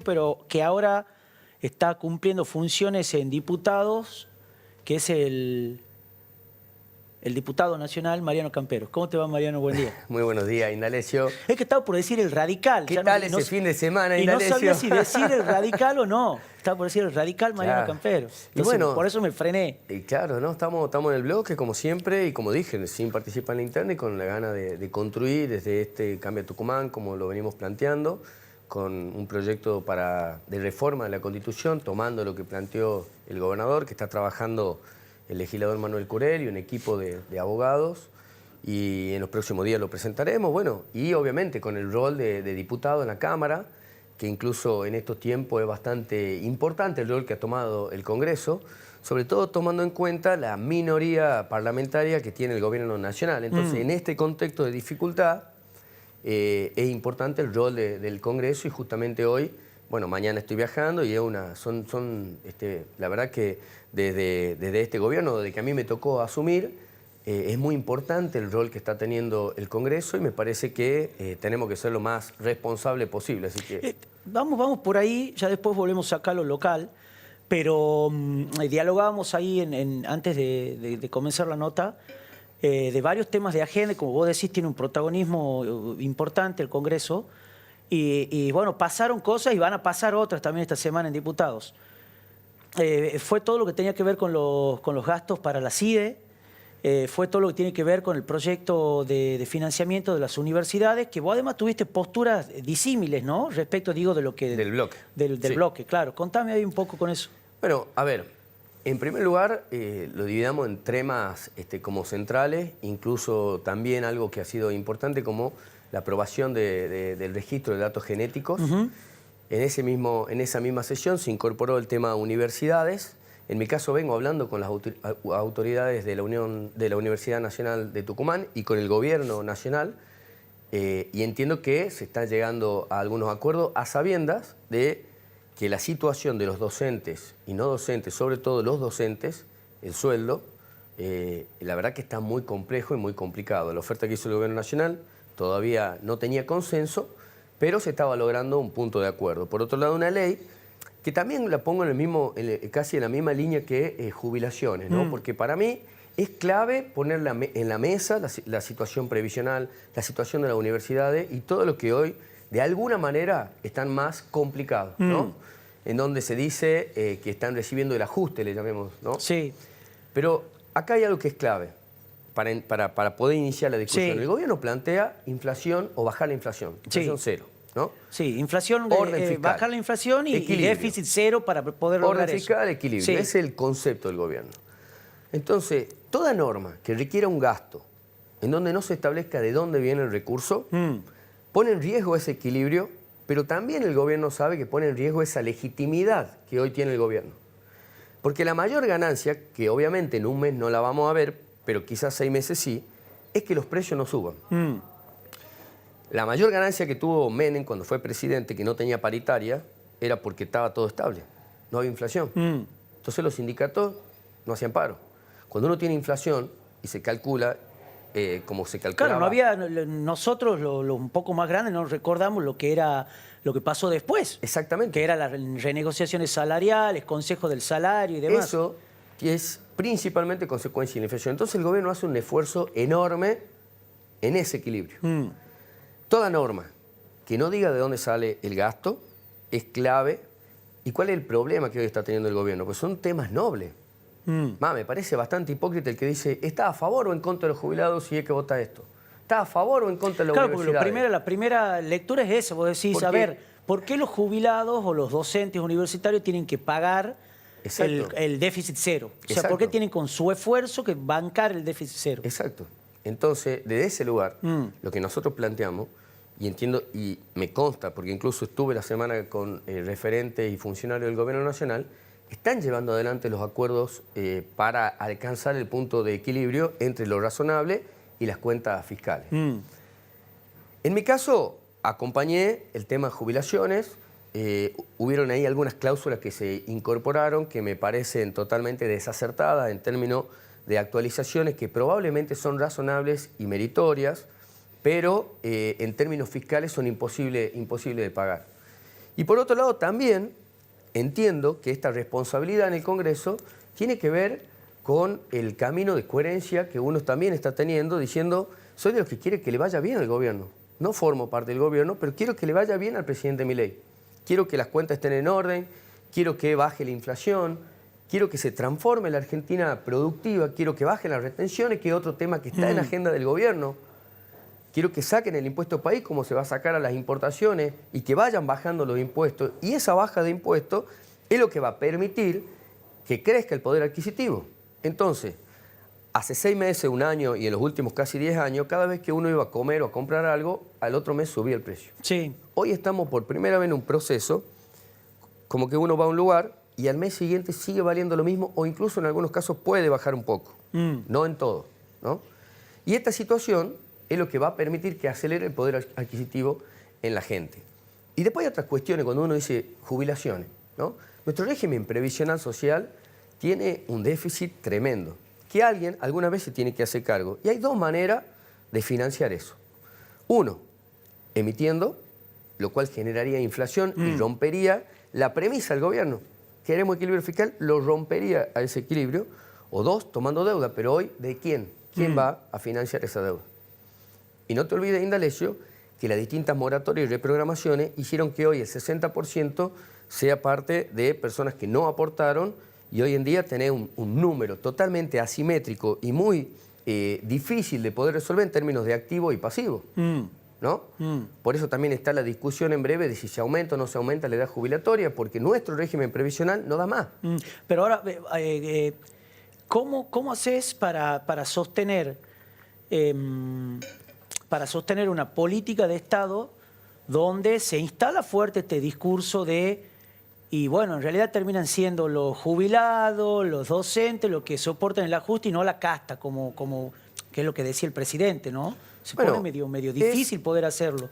pero que ahora está cumpliendo funciones en diputados, que es el diputado nacional Mariano Camperos. ¿Cómo te va, Mariano? Buen día. Muy buenos días, Indalecio. Es que estaba por decir el radical. ¿Qué tal ese fin de semana, Indalecio? Y no sabía si decir el radical o no. Estaba por decir el radical Mariano Camperos. Entonces, y bueno, por eso me frené. Y claro, ¿no? Estamos en el bloque, como siempre, y como dije, sin participar en la interna y con la gana de construir desde este Cambia Tucumán, como lo venimos planteando, con un proyecto de reforma de la Constitución, tomando lo que planteó el gobernador, que está trabajando el legislador Manuel Curel y un equipo de abogados, y en los próximos días lo presentaremos, bueno, y obviamente con el rol de diputado en la Cámara, que incluso en estos tiempos es bastante importante el rol que ha tomado el Congreso, sobre todo tomando en cuenta la minoría parlamentaria que tiene el gobierno nacional. Entonces, en este contexto de dificultad, es importante el rol del Congreso, y justamente hoy, bueno, mañana estoy viajando y es la verdad que desde este gobierno, desde que a mí me tocó asumir, es muy importante el rol que está teniendo el Congreso, y me parece que tenemos que ser lo más responsable posible. Así que vamos por ahí, ya después volvemos acá a lo local, pero dialogábamos ahí antes de comenzar la nota de varios temas de agenda. Como vos decís, tiene un protagonismo importante el Congreso, y bueno, pasaron cosas y van a pasar otras también esta semana en diputados. Fue todo lo que tenía que ver con los gastos para la CIDE, fue todo lo que tiene que ver con el proyecto de financiamiento de las universidades, que vos además tuviste posturas disímiles, ¿no? Respecto, digo, de lo que... Del bloque. Del sí. bloque, claro. Contame ahí un poco con eso. Bueno, a ver, en primer lugar, lo dividamos en temas como centrales, incluso también algo que ha sido importante como la aprobación del registro de datos genéticos. En esa misma sesión se incorporó el tema universidades. En mi caso vengo hablando con las autoridades de la Universidad Nacional de Tucumán y con el gobierno nacional, y entiendo que se está llegando a algunos acuerdos a sabiendas de que la situación de los docentes y no docentes, sobre todo los docentes, el sueldo, la verdad que está muy complejo y muy complicado. La oferta que hizo el gobierno nacional todavía no tenía consenso, pero se estaba logrando un punto de acuerdo. Por otro lado, una ley que también la pongo casi en la misma línea que jubilaciones, ¿no? Porque para mí es clave poner en la mesa la situación previsional, la situación de las universidades y todo lo que hoy, de alguna manera, están más complicados, ¿no? En donde se dice que están recibiendo el ajuste, le llamemos, ¿no? Sí. Pero acá hay algo que es clave para poder iniciar la discusión. Sí. El gobierno plantea inflación o bajar la inflación. Inflación cero, ¿no? Sí, inflación, bajar la inflación y déficit cero para poder lograr eso. Orden fiscal, equilibrio. Sí. Ese es el concepto del gobierno. Entonces, toda norma que requiera un gasto en donde no se establezca de dónde viene el recurso, pone en riesgo ese equilibrio, pero también el gobierno sabe que pone en riesgo esa legitimidad que hoy tiene el gobierno. Porque la mayor ganancia, que obviamente en un mes no la vamos a ver, pero quizás 6 meses sí, es que los precios no suban. La mayor ganancia que tuvo Menem cuando fue presidente, que no tenía paritaria, era porque estaba todo estable, no había inflación. Entonces los sindicatos no hacían paro. Cuando uno tiene inflación y se calcula como se calculaba... Claro, no había, nosotros, lo un poco más grande, no recordamos lo que pasó después. Exactamente. Que eran las renegociaciones salariales, consejo del salario y demás. Eso es principalmente consecuencia de la inflación. Entonces el gobierno hace un esfuerzo enorme en ese equilibrio. Toda norma que no diga de dónde sale el gasto es clave. ¿Y cuál es el problema que hoy está teniendo el gobierno? Pues son temas nobles. Me parece bastante hipócrita el que dice, ¿está a favor o en contra de los jubilados si es que vota esto? ¿Está a favor o en contra de la universidad? Claro, porque la primera lectura es esa. Vos decís, a ver, ¿por qué los jubilados o los docentes universitarios tienen que pagar el déficit cero? O sea, ¿por qué tienen con su esfuerzo que bancar el déficit cero? Exacto. Entonces, desde ese lugar, lo que nosotros planteamos, y entiendo, y me consta, porque incluso estuve la semana con referentes y funcionarios del Gobierno Nacional, están llevando adelante los acuerdos para alcanzar el punto de equilibrio entre lo razonable y las cuentas fiscales. En mi caso, acompañé el tema jubilaciones. Hubieron ahí algunas cláusulas que se incorporaron que me parecen totalmente desacertadas en términos de actualizaciones que probablemente son razonables y meritorias, pero en términos fiscales son imposibles de pagar. Y por otro lado también entiendo que esta responsabilidad en el Congreso tiene que ver con el camino de coherencia que uno también está teniendo, diciendo, soy de los que quiere que le vaya bien al gobierno. No formo parte del gobierno, pero quiero que le vaya bien al presidente Milei. Quiero que las cuentas estén en orden, quiero que baje la inflación, quiero que se transforme la Argentina productiva, quiero que bajen las retenciones, que es otro tema que está en la agenda del gobierno. Quiero que saquen el impuesto país como se va a sacar a las importaciones y que vayan bajando los impuestos. Y esa baja de impuestos es lo que va a permitir que crezca el poder adquisitivo. Entonces, hace 6 meses, 1 año y en los últimos casi 10 años, cada vez que uno iba a comer o a comprar algo, al otro mes subía el precio. Sí. Hoy estamos por primera vez en un proceso como que uno va a un lugar y al mes siguiente sigue valiendo lo mismo o incluso en algunos casos puede bajar un poco. No en todo, ¿no? Y esta situación es lo que va a permitir que acelere el poder adquisitivo en la gente. Y después hay otras cuestiones cuando uno dice jubilaciones, ¿no? Nuestro régimen previsional social tiene un déficit tremendo, que alguien alguna vez se tiene que hacer cargo. Y hay 2 maneras de financiar eso. 1, emitiendo, lo cual generaría inflación y rompería la premisa del gobierno. Queremos equilibrio fiscal, lo rompería a ese equilibrio. O 2, tomando deuda. Pero hoy, ¿de quién? ¿Quién va a financiar esa deuda? Y no te olvides, Indalecio, que las distintas moratorias y reprogramaciones hicieron que hoy el 60% sea parte de personas que no aportaron y hoy en día tenés un número totalmente asimétrico y muy difícil de poder resolver en términos de activo y pasivo, ¿no? Por eso también está la discusión en breve de si se aumenta o no se aumenta la edad jubilatoria, porque nuestro régimen previsional no da más. Pero ahora, ¿cómo haces para sostener una política de Estado donde se instala fuerte este discurso de, y bueno, en realidad terminan siendo los jubilados, los docentes, los que soportan el ajuste y no la casta, como que es lo que decía el presidente, ¿no? Se pone medio difícil poder hacerlo.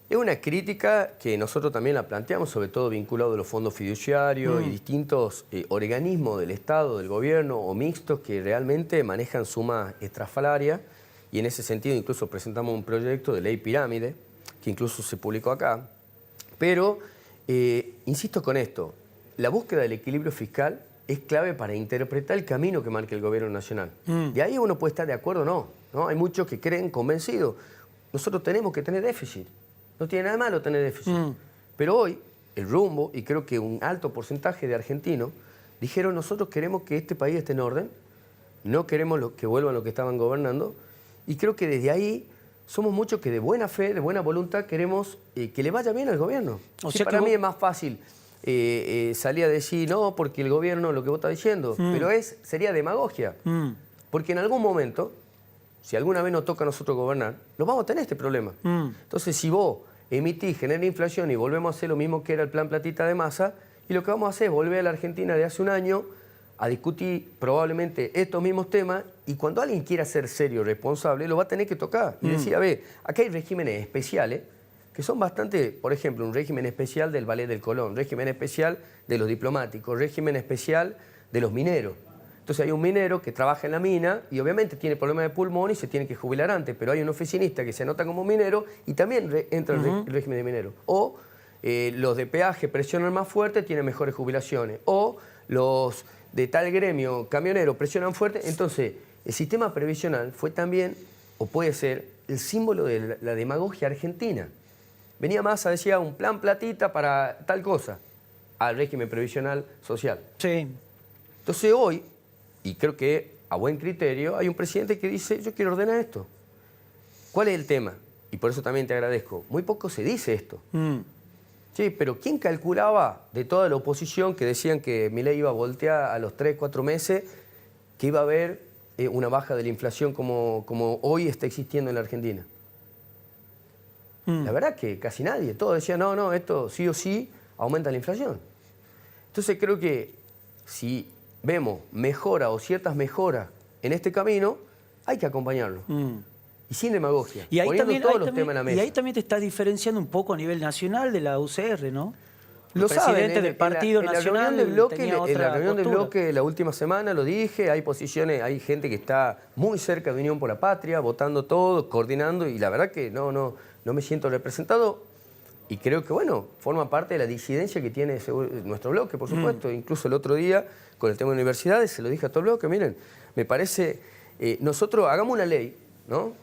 Es una crítica que nosotros también la planteamos, sobre todo vinculado a los fondos fiduciarios y distintos organismos del Estado, del gobierno o mixtos que realmente manejan sumas estrafalarias. Y en ese sentido incluso presentamos un proyecto de ley pirámide, que incluso se publicó acá. Pero, insisto con esto, la búsqueda del equilibrio fiscal es clave para interpretar el camino que marca el gobierno nacional. Y ahí uno puede estar de acuerdo o no. Hay muchos que creen convencidos. Nosotros tenemos que tener déficit. No tiene nada malo tener déficit. Pero hoy, el rumbo, y creo que un alto porcentaje de argentinos, dijeron nosotros queremos que este país esté en orden, no queremos que vuelvan los que estaban gobernando. Y creo que desde ahí somos muchos que de buena fe, de buena voluntad, queremos que le vaya bien al gobierno. O sea, para mí es más fácil salir a decir, no, porque el gobierno, lo que vos estás diciendo, pero sería demagogia. Porque en algún momento, si alguna vez nos toca a nosotros gobernar, nos vamos a tener este problema. Entonces, si vos emitís, genera inflación y volvemos a hacer lo mismo que era el plan platita de masa, y lo que vamos a hacer es volver a la Argentina de hace 1 año a discutir probablemente estos mismos temas y cuando alguien quiera ser serio, responsable, lo va a tener que tocar. Y decir, a ver, acá hay regímenes especiales que son bastante, por ejemplo, un régimen especial del Ballet del Colón, régimen especial de los diplomáticos, régimen especial de los mineros. Entonces hay un minero que trabaja en la mina y obviamente tiene problemas de pulmón y se tiene que jubilar antes, pero hay un oficinista que se anota como minero y también entra el régimen de minero. O los de peaje presionan más fuerte, tienen mejores jubilaciones. O los de tal gremio camionero presionan fuerte. Entonces, el sistema previsional fue también, o puede ser, el símbolo de la demagogia argentina. Venía Massa, decía, un plan platita para tal cosa, al régimen previsional social. Sí. Entonces hoy, y creo que a buen criterio, hay un presidente que dice, yo quiero ordenar esto. ¿Cuál es el tema? Y por eso también te agradezco. Muy poco se dice esto. Sí, pero ¿quién calculaba de toda la oposición que decían que Milei iba a voltear a los 3, 4 meses, que iba a haber una baja de la inflación como hoy está existiendo en la Argentina? La verdad que casi nadie. Todos decían, no, esto sí o sí aumenta la inflación. Entonces creo que si vemos mejora o ciertas mejoras en este camino, hay que acompañarlo. Y sin demagogia, y ahí poniendo también, todos los temas en la mesa. Y ahí también te estás diferenciando un poco a nivel nacional de la UCR, ¿no? Lo el presidente del Partido Nacional en la reunión del postura. bloque la última semana lo dije, hay posiciones, hay gente que está muy cerca de Unión por la Patria, votando todo, coordinando, y la verdad que no me siento representado y creo que, bueno, forma parte de la disidencia que tiene nuestro bloque, por supuesto. Incluso el otro día, con el tema de universidades, se lo dije a todo el bloque, miren, me parece, nosotros hagamos una ley, ¿no?,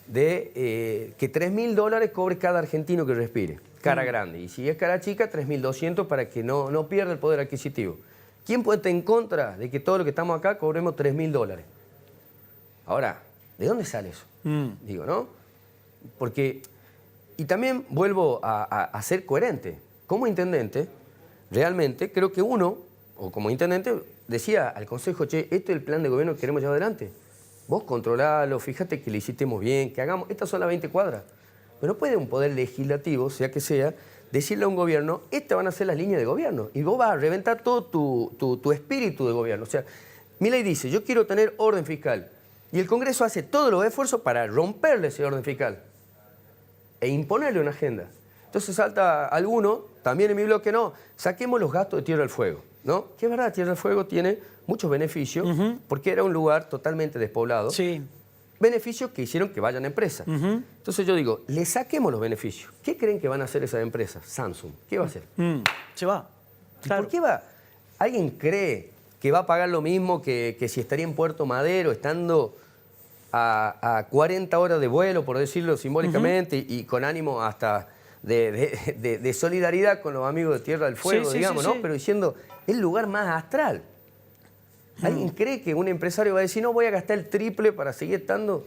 de que $3.000 cobre cada argentino que respire, cara grande. Y si es cara chica, 3.200 para que no pierda el poder adquisitivo. ¿Quién puede estar en contra de que todo lo que estamos acá cobremos $3.000? Ahora, ¿de dónde sale eso? Digo, ¿no? Porque, y también vuelvo a ser coherente. Como intendente, realmente creo que uno, o como intendente, decía al Consejo, che, este es el plan de gobierno que queremos llevar adelante. Vos controlalo, fíjate que le hicimos bien, que hagamos, estas son las 20 cuadras. Pero no puede un poder legislativo, sea que sea, decirle a un gobierno, estas van a ser las líneas de gobierno. Y vos vas a reventar todo tu espíritu de gobierno. O sea, Milei dice, yo quiero tener orden fiscal. Y el Congreso hace todos los esfuerzos para romperle ese orden fiscal e imponerle una agenda. Entonces salta alguno, también en mi bloque, no, saquemos los gastos de Tierra del Fuego, ¿no? Que es verdad, Tierra del Fuego tiene muchos beneficios, porque era un lugar totalmente despoblado. Sí. Beneficios que hicieron que vayan a empresas. Entonces yo digo, le saquemos los beneficios. ¿Qué creen que van a hacer esas empresas? Samsung, ¿qué va a hacer? Se va. Claro. ¿Por qué va? ¿Alguien cree que va a pagar lo mismo que si estaría en Puerto Madero, estando a 40 horas de vuelo, por decirlo simbólicamente, y con ánimo hasta de solidaridad con los amigos de Tierra del Fuego, Sí, digamos, sí, ¿no? sí. Pero diciendo, es el lugar más astral. ¿Alguien cree que un empresario va a decir, no, voy a gastar el triple para seguir estando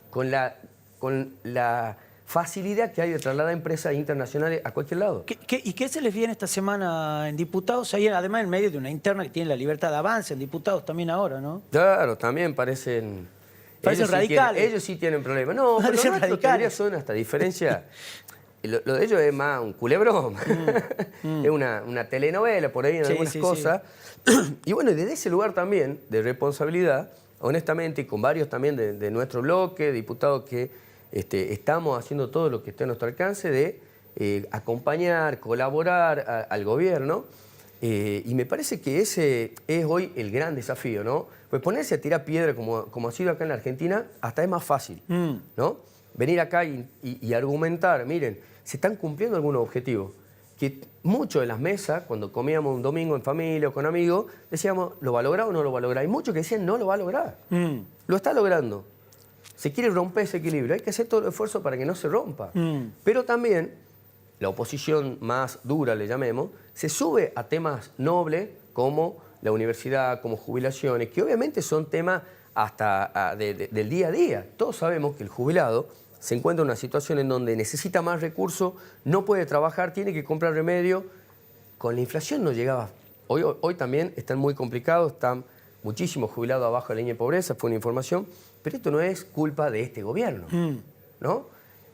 con la facilidad que hay de trasladar empresas internacionales a cualquier lado? ¿Y qué se les viene esta semana en diputados? Ahí, además, en medio de una interna que tiene la libertad de avance en diputados también ahora, ¿no? Claro, también parecen... Parecen radicales. Ellos sí tienen problemas. No, pero Parecen los nuestros tendría radicales. son hasta diferencia. Lo de ellos es más un culebrón. Es una telenovela por ahí en Sí, algunas sí, cosas. Y bueno, desde ese lugar también de responsabilidad, honestamente, y con varios también de nuestro bloque, diputados que estamos haciendo todo lo que esté a nuestro alcance de acompañar, colaborar al gobierno. Y me parece que ese es hoy el gran desafío, ¿no? Pues ponerse a tirar piedra como ha sido acá en la Argentina, hasta es más fácil, ¿no? Venir acá y argumentar, miren, se están cumpliendo algunos objetivos. Que muchos de las mesas, cuando comíamos un domingo en familia o con amigos, decíamos, ¿lo va a lograr o no lo va a lograr? Hay muchos que decían, no lo va a lograr. Lo está logrando. Se quiere romper ese equilibrio. Hay que hacer todo el esfuerzo para que no se rompa. Pero también la oposición más dura, le llamemos, se sube a temas nobles como la universidad, como jubilaciones, que obviamente son temas hasta del día a día. Todos sabemos que el jubilado se encuentra en una situación en donde necesita más recursos, no puede trabajar, tiene que comprar remedio. Con la inflación no llegaba. Hoy también están muy complicados, están muchísimos jubilados abajo de la línea de pobreza, fue una información, pero esto no es culpa de este gobierno, ¿no?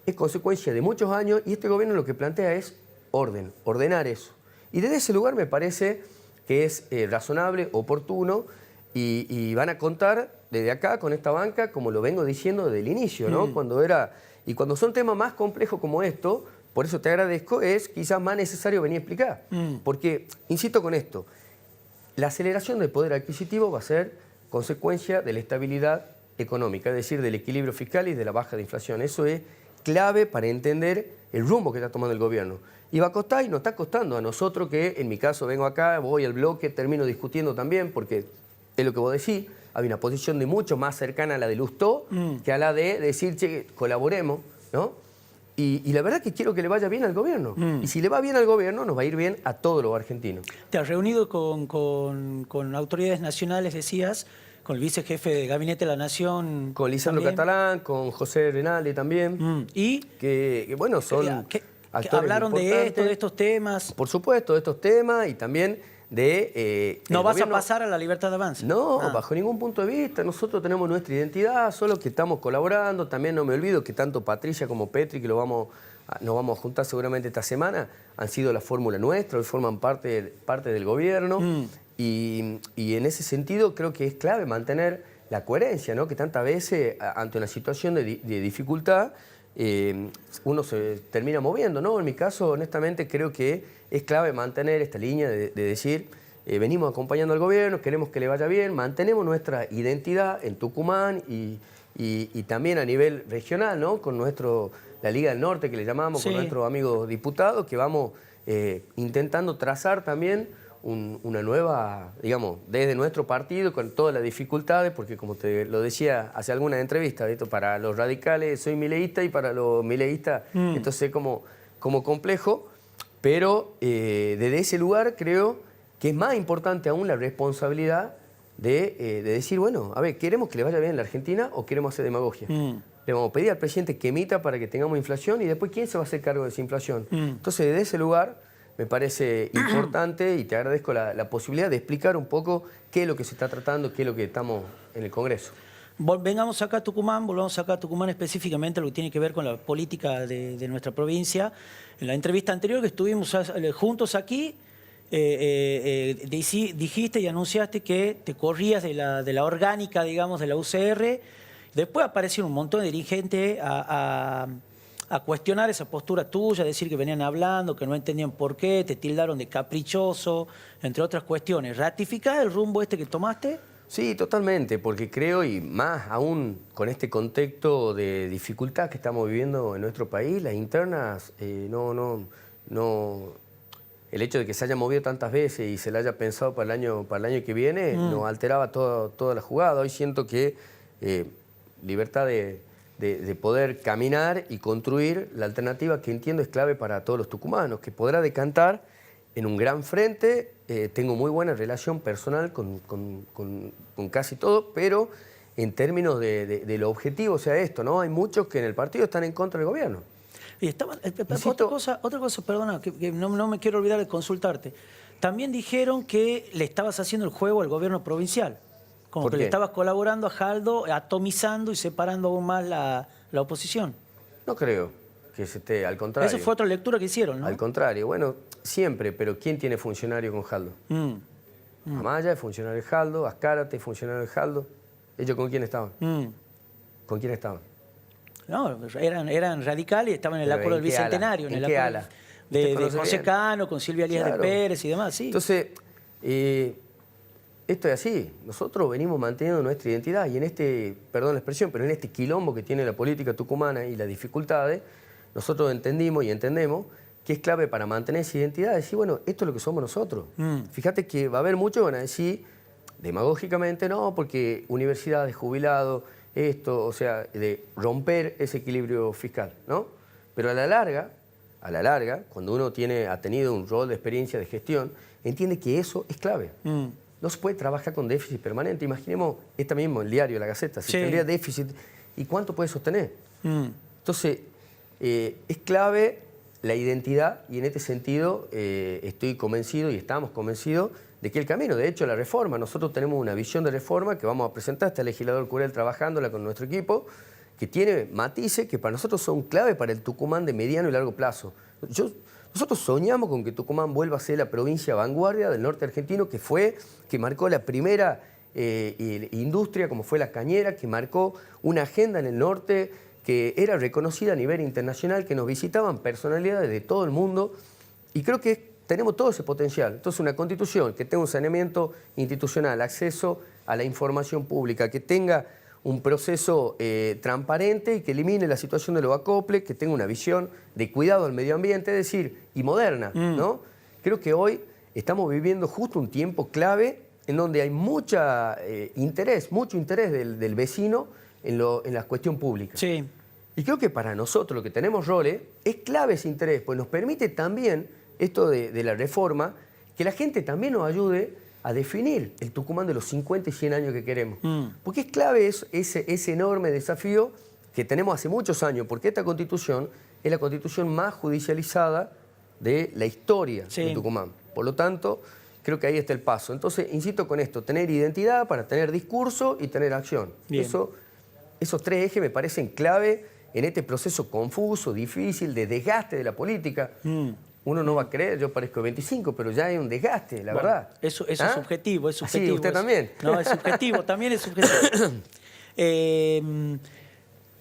Es consecuencia de muchos años y este gobierno lo que plantea es ordenar eso. Y desde ese lugar me parece que es razonable, oportuno y van a contar desde acá con esta banca, como lo vengo diciendo desde el inicio, ¿no? Y cuando son temas más complejos como esto, por eso te agradezco, es quizás más necesario venir a explicar. Porque, insisto con esto, la aceleración del poder adquisitivo va a ser consecuencia de la estabilidad económica, es decir, del equilibrio fiscal y de la baja de inflación. Eso es clave para entender el rumbo que está tomando el gobierno. Y va a costar y nos está costando a nosotros que, en mi caso, vengo acá, voy al bloque, termino discutiendo también, porque es lo que vos decís, hay una posición de mucho más cercana a la de Lustó que a la de decir, che, colaboremos, ¿no? Y la verdad que quiero que le vaya bien al gobierno. Y si le va bien al gobierno, nos va a ir bien a todos los argentinos. ¿Te has reunido con autoridades nacionales, decías? Con el vicejefe de Gabinete de la Nación. Con Lisandro también. Catalán, con José Renaldi también. ¿Y? Que bueno, son ¿Qué actores hablaron de importantes. esto, de estos temas? Por supuesto, de estos temas y también de... ¿No vas gobierno... a pasar a la libertad de avance? No, bajo ningún punto de vista. Nosotros tenemos nuestra identidad, solo que estamos colaborando. También no me olvido que tanto Patricia como Petri, que nos vamos a juntar seguramente esta semana, han sido la fórmula nuestra, hoy forman parte del gobierno. Y en ese sentido creo que es clave mantener la coherencia, ¿no? Que tantas veces ante una situación de dificultad uno se termina moviendo, ¿no? En mi caso, honestamente, creo que es clave mantener esta línea de decir, venimos acompañando al gobierno, queremos que le vaya bien, mantenemos nuestra identidad en Tucumán y y también a nivel regional, ¿no? Con la Liga del Norte, que le llamamos, Sí. con nuestros amigos diputados, que vamos intentando trazar también una nueva, digamos, desde nuestro partido, con todas las dificultades, porque como te lo decía hace algunas entrevistas, ¿visto? Para los radicales soy mileísta y para los mileístas entonces es como complejo, pero desde ese lugar creo que es más importante aún la responsabilidad de decir, bueno, a ver, ¿queremos que le vaya bien en la Argentina o queremos hacer demagogia? Le vamos a pedir al presidente que emita para que tengamos inflación y después ¿quién se va a hacer cargo de esa inflación? Entonces, desde ese lugar me parece importante y te agradezco la posibilidad de explicar un poco qué es lo que se está tratando, qué es lo que estamos en el Congreso. Vengamos acá a Tucumán, volvamos acá a Tucumán específicamente lo que tiene que ver con la política de nuestra provincia. En la entrevista anterior que estuvimos juntos aquí, dijiste y anunciaste que te corrías de la orgánica, digamos, de la UCR. Después aparecieron un montón de dirigentes a cuestionar esa postura tuya, decir que venían hablando, que no entendían por qué, te tildaron de caprichoso, entre otras cuestiones. ¿Ratificás el rumbo este que tomaste? Sí, totalmente, porque creo, y más aún con este contexto de dificultad que estamos viviendo en nuestro país, las internas, el hecho de que se haya movido tantas veces y se le haya pensado para el año que viene, nos alteraba toda la jugada. Hoy siento que libertad de poder caminar y construir la alternativa que entiendo es clave para todos los tucumanos, que podrá decantar en un gran frente. Tengo muy buena relación personal con casi todo, pero en términos de lo objetivo, o sea, esto, ¿no? Hay muchos que en el partido están en contra del gobierno. Y otra cosa, perdona, que no me quiero olvidar de consultarte. También dijeron que le estabas haciendo el juego al gobierno provincial. Como ¿Por que qué? le estabas colaborando a Jaldo, atomizando y separando aún más la oposición. No creo que se esté, al contrario. Esa fue otra lectura que hicieron, ¿no? Al contrario, bueno, siempre, pero ¿quién tiene funcionario con Jaldo? Amaya es funcionario de Jaldo, Azcárate es funcionario de Jaldo. ¿Ellos con quién estaban? ¿Con quién estaban? No, eran radicales y estaban en el Pero acuerdo ¿en del qué ala? Bicentenario. ¿En el qué acuerdo ala? De ¿Usted conoce José bien? Cano, con Silvia Elías Claro. de Pérez y demás, sí. Entonces, esto es así. Nosotros venimos manteniendo nuestra identidad y en este, perdón la expresión, pero en este quilombo que tiene la política tucumana y las dificultades, nosotros entendimos y entendemos que es clave para mantener esa identidad, decir, bueno, esto es lo que somos nosotros. Fíjate que va a haber muchos que van a decir, demagógicamente, no, porque universidades, jubilados, esto, o sea, de romper ese equilibrio fiscal, ¿no? Pero a la larga, cuando uno ha tenido un rol de experiencia de gestión, entiende que eso es clave. No se puede trabajar con déficit permanente. Imaginemos esta mismo, el diario, la Gaceta, si tendría déficit, ¿y cuánto puede sostener? Entonces, es clave la identidad y en este sentido estoy convencido y estamos convencidos de que el camino, de hecho, la reforma, nosotros tenemos una visión de reforma que vamos a presentar, está el legislador Curel trabajándola con nuestro equipo, que tiene matices que para nosotros son clave para el Tucumán de mediano y largo plazo. Nosotros soñamos con que Tucumán vuelva a ser la provincia vanguardia del norte argentino, que marcó la primera industria, como fue la cañera, que marcó una agenda en el norte que era reconocida a nivel internacional, que nos visitaban personalidades de todo el mundo, y creo que tenemos todo ese potencial. Entonces, una constitución que tenga un saneamiento institucional, acceso a la información pública, que tenga un proceso transparente y que elimine la situación de los acoples, que tenga una visión de cuidado al medio ambiente, es decir, y moderna, ¿no? Creo que hoy estamos viviendo justo un tiempo clave en donde hay mucho interés del vecino en la cuestión pública. Sí. Y creo que para nosotros, los que tenemos roles, es clave ese interés, pues nos permite también esto de la reforma, que la gente también nos ayude a definir el Tucumán de los 50 y 100 años que queremos. Porque es clave ese enorme desafío que tenemos hace muchos años, porque esta Constitución es la Constitución más judicializada de la historia de Tucumán. Por lo tanto, creo que ahí está el paso. Entonces, insisto con esto, tener identidad para tener discurso y tener acción. Esos tres ejes me parecen clave en este proceso confuso, difícil, de desgaste de la política. Uno no va a creer, yo parezco 25, pero ya hay un desgaste, la verdad. Eso es subjetivo, es subjetivo. Sí, usted también. No, es subjetivo, también es subjetivo.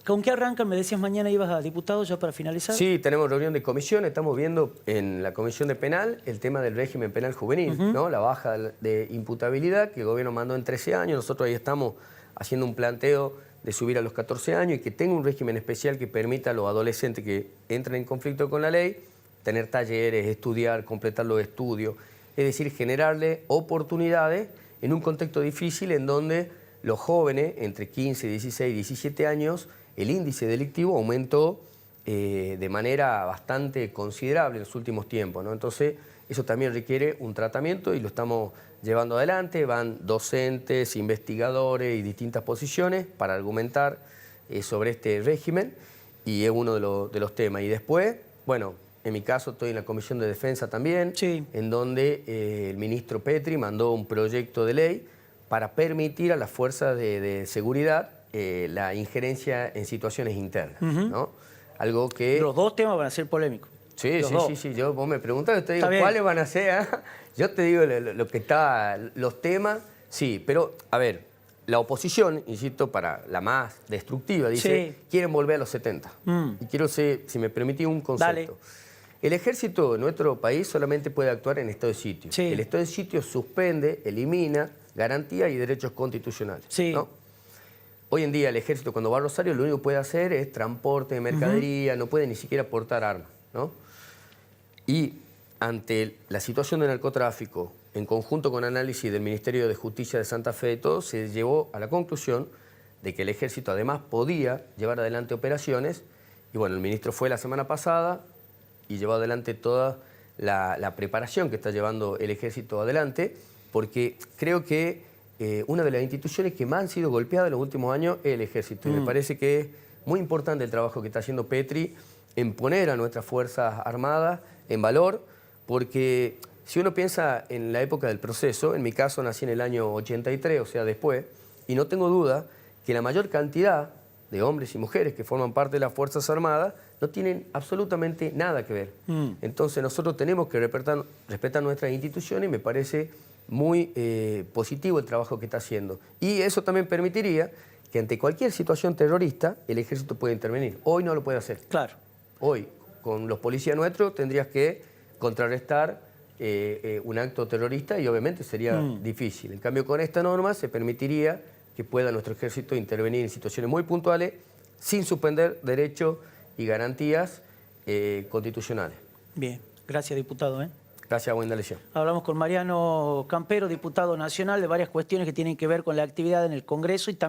¿Con qué arrancan? Me decías mañana ibas a diputado ya para finalizar. Sí, tenemos reunión de comisión, estamos viendo en la comisión de penal el tema del régimen penal juvenil, ¿no? La baja de imputabilidad que el gobierno mandó en 13 años, nosotros ahí estamos haciendo un planteo de subir a los 14 años y que tenga un régimen especial que permita a los adolescentes que entren en conflicto con la ley tener talleres, estudiar, completar los estudios, es decir, generarle oportunidades en un contexto difícil en donde los jóvenes entre 15, 16 y 17 años, el índice delictivo aumentó de manera bastante considerable en los últimos tiempos, ¿no? Entonces, eso también requiere un tratamiento y lo estamos llevando adelante. Van docentes, investigadores y distintas posiciones para argumentar sobre este régimen y es uno de los temas. Y después, bueno, en mi caso estoy en la Comisión de Defensa también, sí, en donde el ministro Petri mandó un proyecto de ley para permitir a las fuerzas de seguridad la injerencia en situaciones internas, ¿no? Algo que... Los dos temas van a ser polémicos. Sí, sí. Vos me preguntás, yo te digo cuáles van a ser. Yo te digo lo que está, los temas, sí, pero a ver, la oposición, insisto, para la más destructiva, dice, quieren volver a los 70. Y quiero, si me permitís, un concepto. Dale. El ejército de nuestro país solamente puede actuar en estado de sitio. Sí. El estado de sitio suspende, elimina garantías y derechos constitucionales, Sí. ¿no? Hoy en día el ejército cuando va a Rosario lo único que puede hacer es transporte de mercadería, no puede ni siquiera portar armas, ¿no? Y ante la situación del narcotráfico, en conjunto con análisis del Ministerio de Justicia de Santa Fe y todo, se llegó a la conclusión de que el ejército además podía llevar adelante operaciones. Y bueno, el ministro fue la semana pasada y llevó adelante toda la preparación que está llevando el ejército adelante, porque creo que una de las instituciones que más han sido golpeadas en los últimos años es el ejército. Y me parece que es muy importante el trabajo que está haciendo Petri en poner a nuestras Fuerzas Armadas en valor, porque si uno piensa en la época del proceso, en mi caso nací en el año 83, o sea, después, y no tengo duda que la mayor cantidad de hombres y mujeres que forman parte de las Fuerzas Armadas no tienen absolutamente nada que ver. Entonces nosotros tenemos que respetar nuestras instituciones y me parece muy positivo el trabajo que está haciendo. Y eso también permitiría que ante cualquier situación terrorista el ejército pueda intervenir. Hoy no lo puede hacer. Claro. Hoy, con los policías nuestros, tendrías que contrarrestar un acto terrorista y obviamente sería difícil. En cambio, con esta norma se permitiría que pueda nuestro ejército intervenir en situaciones muy puntuales sin suspender derechos y garantías constitucionales. Bien, gracias, diputado. Gracias, buena lección. Hablamos con Mariano Campero, diputado nacional, de varias cuestiones que tienen que ver con la actividad en el Congreso y también